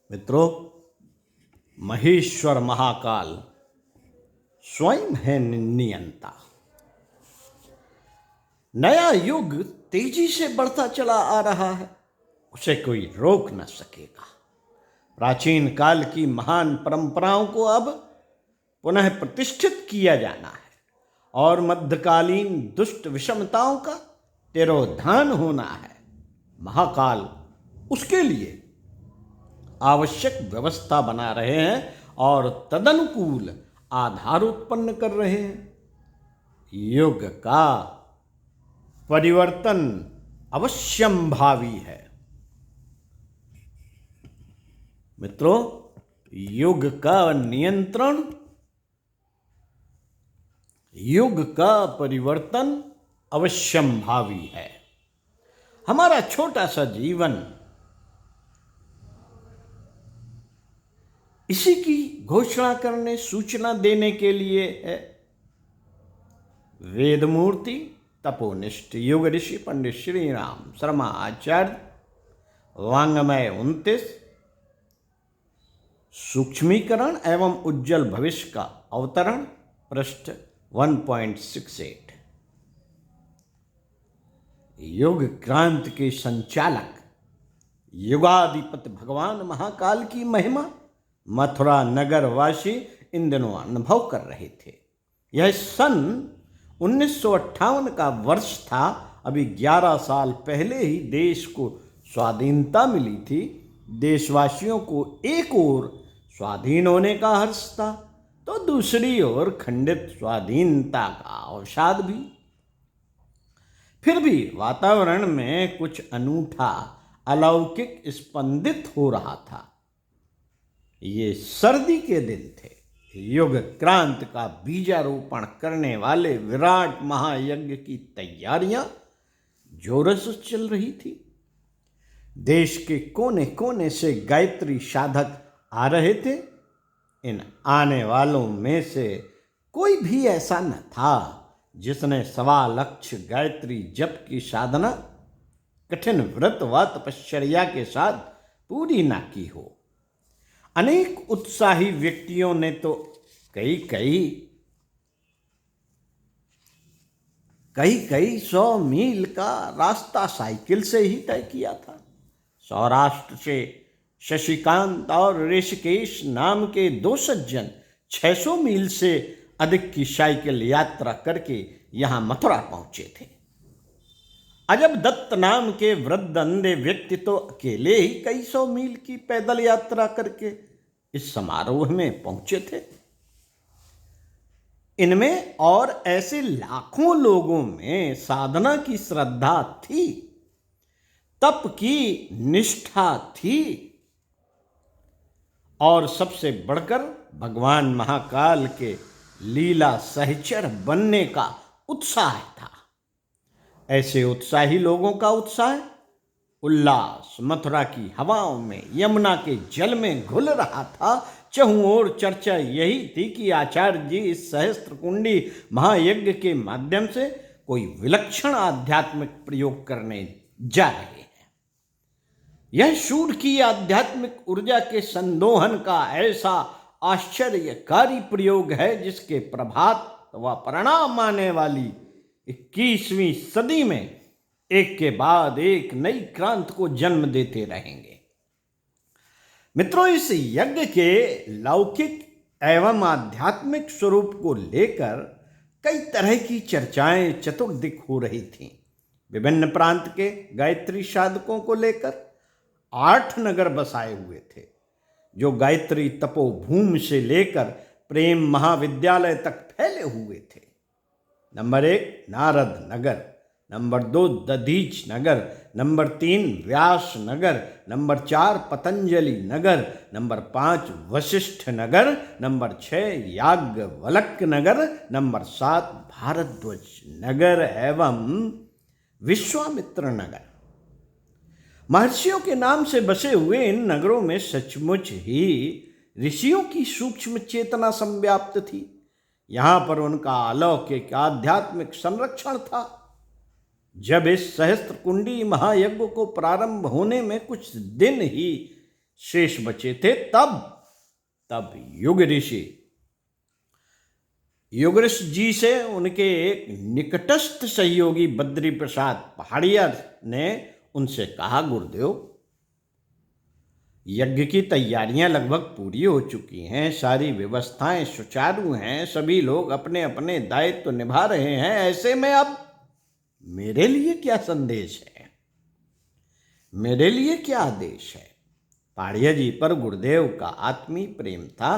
मित्रों, महेश्वर महाकाल स्वयं है नियंता। नया युग तेजी से बढ़ता चला आ रहा है, उसे कोई रोक न सकेगा। प्राचीन काल की महान परंपराओं को अब पुनः प्रतिष्ठित किया जाना है और मध्यकालीन दुष्ट विषमताओं का तिरोधान होना है। महाकाल उसके लिए आवश्यक व्यवस्था बना रहे हैं और तदनुकूल आधार उत्पन्न कर रहे हैं। युग का परिवर्तन अवश्यंभावी है। मित्रों, युग का नियंत्रण, युग का परिवर्तन अवश्यंभावी है। हमारा छोटा सा जीवन इसी की घोषणा करने, सूचना देने के लिए है। वेदमूर्ति तपोनिष्ठ युग ऋषि पंडित श्री राम शर्मा आचार्य, वांग्मय 29, सूक्ष्मीकरण एवं उज्जवल भविष्य का अवतरण, पृष्ठ 1.68। युग क्रांति के संचालक युगाधिपति भगवान महाकाल की महिमा मथुरा नगर वासी इन दिनों अनुभव कर रहे थे। यह सन 1958 का वर्ष था। अभी 11 साल पहले ही देश को स्वाधीनता मिली थी। देशवासियों को एक ओर स्वाधीन होने का हर्ष था, तो दूसरी ओर खंडित स्वाधीनता का अवसाद भी। फिर भी वातावरण में कुछ अनूठा, अलौकिक स्पंदित हो रहा था। ये सर्दी के दिन थे। युग क्रांति का बीजारोपण करने वाले विराट महायज्ञ की तैयारियां जोरों से चल रही थी। देश के कोने कोने से गायत्री साधक आ रहे थे। इन आने वालों में से कोई भी ऐसा न था जिसने 1.25 लाख गायत्री जप की साधना कठिन व्रत व तपश्चर्या के साथ पूरी न की हो। अनेक उत्साही व्यक्तियों ने तो कई 100 मील का रास्ता साइकिल से ही तय किया था। सौराष्ट्र से शशिकांत और ऋषिकेश नाम के 2 सज्जन 600 मील से अधिक की साइकिल यात्रा करके यहाँ मथुरा पहुंचे थे। अजब दत्त नाम के वृद्ध अंधे व्यक्ति तो अकेले ही कई 100 मील की पैदल यात्रा करके इस समारोह में पहुंचे थे। इनमें और ऐसे लाखों लोगों में साधना की श्रद्धा थी, तप की निष्ठा थी और सबसे बढ़कर भगवान महाकाल के लीला सहचर बनने का उत्साह था। ऐसे उत्साही लोगों का उत्साह, उल्लास मथुरा की हवाओं में, यमुना के जल में घुल रहा था। चहुं ओर चर्चा यही थी कि आचार्य जी इस सहस्त्रकुंडी महायज्ञ के माध्यम से कोई विलक्षण आध्यात्मिक प्रयोग करने जा रहे हैं। यह सूर्य की आध्यात्मिक ऊर्जा के संदोहन का ऐसा आश्चर्यकारी प्रयोग है जिसके प्रभात व परिणाम आने वाली 21वीं सदी में एक के बाद एक नई क्रांति को जन्म देते रहेंगे। मित्रों, इस यज्ञ के लौकिक एवं आध्यात्मिक स्वरूप को लेकर कई तरह की चर्चाएं चतुर्दिक हो रही थीं। विभिन्न प्रांत के गायत्री साधकों को लेकर 8 नगर बसाए हुए थे, जो गायत्री तपोभूमि से लेकर प्रेम महाविद्यालय तक फैले हुए थे। नंबर 1 नारद नगर, नंबर 2 दधीच नगर, नंबर 3 व्यास नगर, नंबर 4 पतंजलि नगर, नंबर 5 वशिष्ठ नगर, नंबर 6 याज्ञवल्क्य नगर, नंबर 7 भारद्वाज नगर एवं विश्वामित्र नगर। महर्षियों के नाम से बसे हुए इन नगरों में सचमुच ही ऋषियों की सूक्ष्म चेतना संव्याप्त थी। यहाँ पर उनका अलौकिक आध्यात्मिक संरक्षण था। जब इस सहस्त्रकुंडी महायज्ञ को प्रारंभ होने में कुछ दिन ही शेष बचे थे तब युगऋष जी से उनके एक निकटस्थ सहयोगी बद्री प्रसाद पहाड़िया ने उनसे कहा, गुरुदेव, यज्ञ की तैयारियां लगभग पूरी हो चुकी हैं, सारी व्यवस्थाएं सुचारू हैं, सभी लोग अपने अपने दायित्व निभा रहे हैं। ऐसे में अब मेरे लिए क्या संदेश है, मेरे लिए क्या आदेश है? पहाड़िया जी पर गुरुदेव का आत्मीय प्रेम था।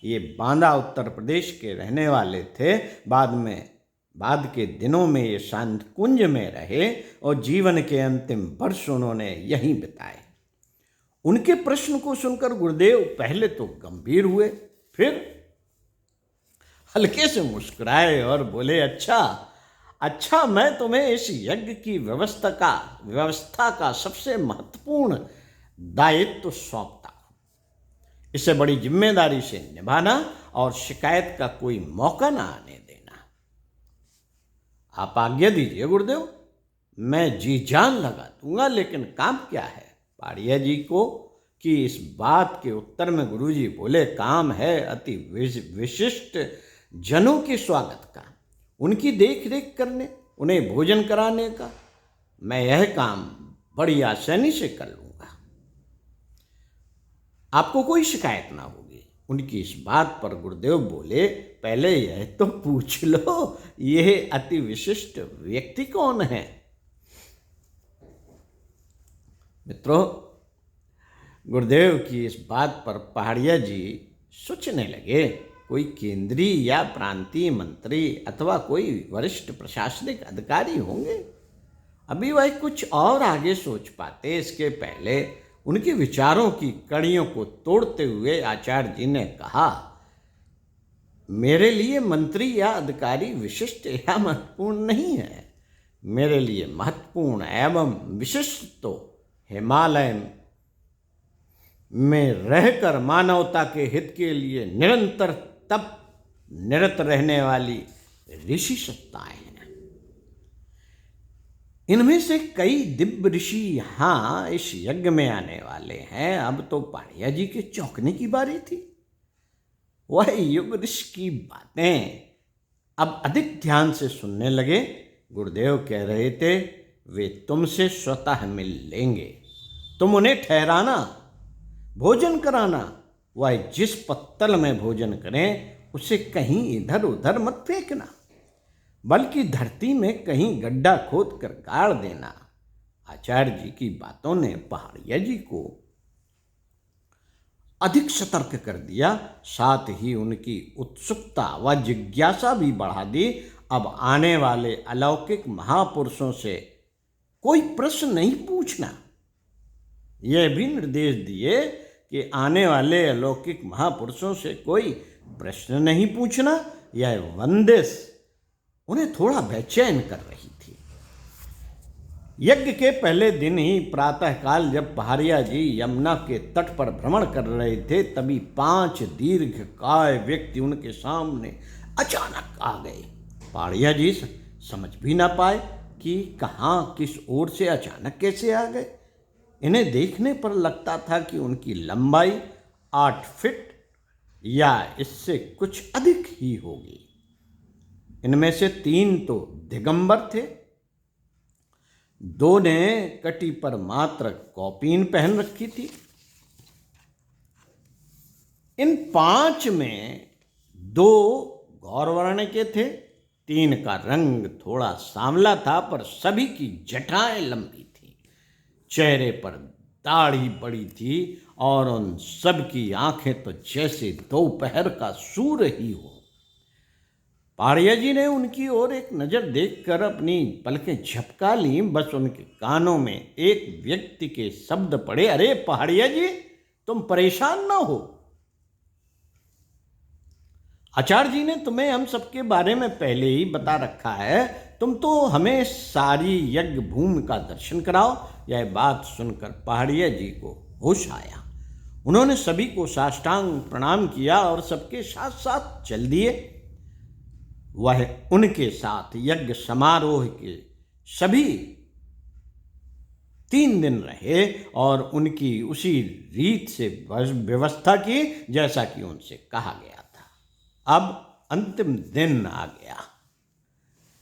ये बांदा उत्तर प्रदेश के रहने वाले थे। बाद के दिनों में ये शांत कुंज में रहे और जीवन के अंतिम वर्ष उन्होंने यहीं बिताए। उनके प्रश्न को सुनकर गुरुदेव पहले तो गंभीर हुए, फिर हल्के से मुस्कुराए और बोले, अच्छा, मैं तुम्हें इस यज्ञ की व्यवस्था का सबसे महत्वपूर्ण दायित्व सौंपता हूं। इसे बड़ी जिम्मेदारी से निभाना और शिकायत का कोई मौका ना आने देना। आप आज्ञा दीजिए गुरुदेव, मैं जी जान लगा दूंगा, लेकिन काम क्या है? पहाड़िया जी को कि इस बात के उत्तर में गुरुजी बोले, काम है अति विशिष्ट जनों के स्वागत का, उनकी देख रेख करने, उन्हें भोजन कराने का। मैं यह काम बड़ी आसानी से कर लूंगा, आपको कोई शिकायत ना होगी। उनकी इस बात पर गुरुदेव बोले, पहले यह तो पूछ लो, यह अति विशिष्ट व्यक्ति कौन है? मित्रों, गुरुदेव की इस बात पर पहाड़िया जी सोचने लगे, कोई केंद्रीय या प्रांतीय मंत्री अथवा कोई वरिष्ठ प्रशासनिक अधिकारी होंगे। अभी वह कुछ और आगे सोच पाते, इसके पहले उनके विचारों की कड़ियों को तोड़ते हुए आचार्य जी ने कहा, मेरे लिए मंत्री या अधिकारी विशिष्ट या महत्वपूर्ण नहीं है। मेरे लिए महत्वपूर्ण एवं विशिष्ट तो हिमालय में रहकर मानवता के हित के लिए निरंतर तप निरत रहने वाली ऋषि सत्ताएं हैं। इनमें से कई दिव्य ऋषि यहाँ इस यज्ञ में आने वाले हैं। अब तो पहाड़िया जी के चौंकने की बारी थी। वह युग ऋषि की बातें अब अधिक ध्यान से सुनने लगे। गुरुदेव कह रहे थे, वे तुमसे स्वतः मिल लेंगे, तुम उन्हें ठहराना, भोजन कराना। वह जिस पत्तल में भोजन करें उसे कहीं इधर उधर मत फेंकना, बल्कि धरती में कहीं गड्ढा खोद कर गाड़ देना। आचार्य जी की बातों ने पहाड़िया जी को अधिक सतर्क कर दिया, साथ ही उनकी उत्सुकता व जिज्ञासा भी बढ़ा दी। अब आने वाले अलौकिक महापुरुषों से कोई प्रश्न नहीं पूछना। यह भी निर्देश दिए कि आने वाले अलौकिक महापुरुषों से कोई प्रश्न नहीं पूछना। यह बंदिश उन्हें थोड़ा बेचैन कर रही थी। यज्ञ के पहले दिन ही प्रातःकाल जब पहाड़िया जी यमुना के तट पर भ्रमण कर रहे थे, तभी 5 दीर्घकाय व्यक्ति उनके सामने अचानक आ गए। पहाड़िया जी समझ भी ना पाए कि कहाँ किस ओर से अचानक कैसे आ गए। इन्हें देखने पर लगता था कि उनकी लंबाई 8 फीट या इससे कुछ अधिक ही होगी। इनमें से 3 तो दिगंबर थे, 2 ने कटी पर मात्र कौपीन पहन रखी थी। इन 5 में 2 गौरवर्ण के थे, 3 का रंग थोड़ा सांवला था, पर सभी की जटाएं लंबी थी, चेहरे पर दाढ़ी बड़ी थी और उन सब की आंखें तो जैसे दोपहर का सूर्य ही हो। पहाड़िया जी ने उनकी ओर एक नज़र देखकर अपनी पलकें झपका ली। बस उनके कानों में एक व्यक्ति के शब्द पड़े, अरे पहाड़िया जी, तुम परेशान ना हो, आचार्य जी ने तुम्हें हम सबके बारे में पहले ही बता रखा है, तुम तो हमें सारी यज्ञ भूमि का दर्शन कराओ। यह बात सुनकर पहाड़िया जी को होश आया। उन्होंने सभी को साष्टांग प्रणाम किया और सबके साथ साथ चल दिए। वह उनके साथ यज्ञ समारोह के सभी 3 दिन रहे और उनकी उसी रीत से व्यवस्था की जैसा कि उनसे कहा गया था। अब अंतिम दिन आ गया।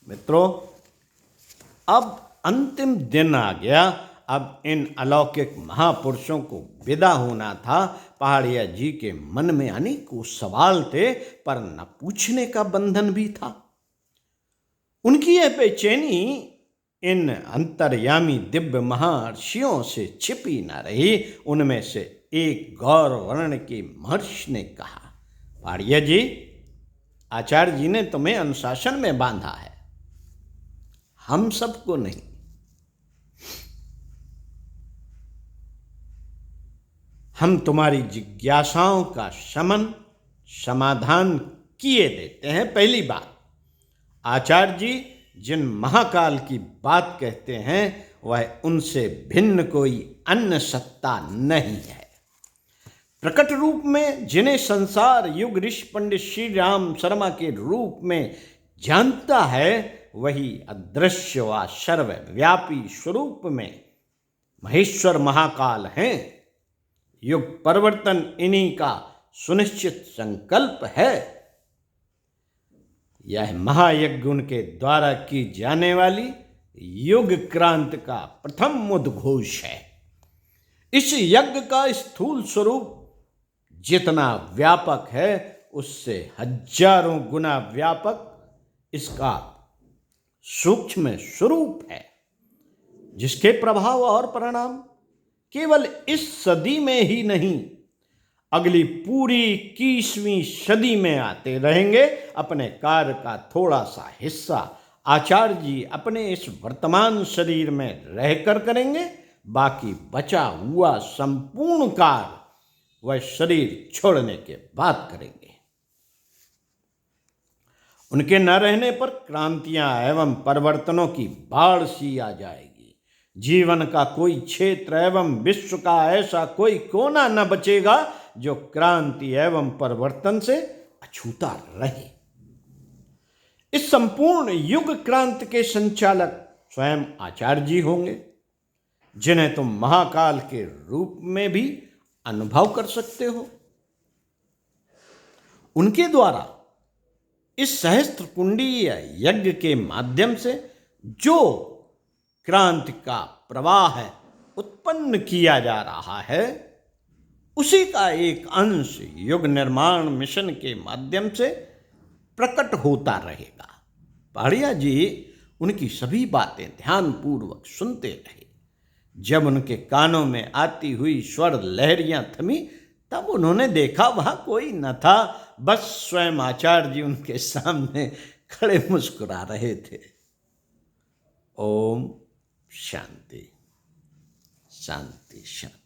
मित्रों, अब अंतिम दिन आ गया। अब इन अलौकिक महापुरुषों को विदा होना था। पहाड़िया जी के मन में अनेकों सवाल थे, पर न पूछने का बंधन भी था। उनकी यह बेचैनी इन अंतर्यामी दिव्य महर्षियों से छिपी न रही। उनमें से एक गौर वर्ण के महर्षि ने कहा, पहाड़िया जी, आचार्य जी ने तुम्हें अनुशासन में बांधा है, हम सबको नहीं। हम तुम्हारी जिज्ञासाओं का समाधान किए देते हैं। पहली बात, आचार्य जी जिन महाकाल की बात कहते हैं वह उनसे भिन्न कोई अन्य सत्ता नहीं है। प्रकट रूप में जिन्हें संसार युग ऋषि पंडित श्री राम शर्मा के रूप में जानता है, वही अदृश्य व सर्वव्यापी स्वरूप में महेश्वर महाकाल हैं। युग परिवर्तन इन्हीं का सुनिश्चित संकल्प है। यह महायज्ञ उनके द्वारा की जाने वाली युग क्रांति का प्रथम उद्घोष है। इस यज्ञ का स्थूल स्वरूप जितना व्यापक है, उससे हजारों गुना व्यापक इसका सूक्ष्म स्वरूप है, जिसके प्रभाव और परिणाम केवल इस सदी में ही नहीं, अगली पूरी 21वीं सदी में आते रहेंगे। अपने कार्य का थोड़ा सा हिस्सा आचार्य जी अपने इस वर्तमान शरीर में रहकर करेंगे, बाकी बचा हुआ संपूर्ण कार्य वह शरीर छोड़ने के बाद करेंगे। उनके न रहने पर क्रांतियां एवं परिवर्तनों की बाढ़ सी आ जाएगी। जीवन का कोई क्षेत्र एवं विश्व का ऐसा कोई कोना न बचेगा जो क्रांति एवं परिवर्तन से अछूता रहे। इस संपूर्ण युग क्रांति के संचालक स्वयं आचार्य जी होंगे, जिन्हें तुम महाकाल के रूप में भी अनुभव कर सकते हो। उनके द्वारा इस सहस्त्र कुंडीय यज्ञ के माध्यम से जो क्रांति का प्रवाह उत्पन्न किया जा रहा है, उसी का एक अंश युग निर्माण मिशन के माध्यम से प्रकट होता रहेगा। पहाड़िया जी उनकी सभी बातें ध्यानपूर्वक सुनते रहे। जब उनके कानों में आती हुई स्वर लहरियां थमी, तब उन्होंने देखा वहां कोई न था, बस स्वयं आचार्य जी उनके सामने खड़े मुस्कुरा रहे थे। ओम शांति शांति शांति।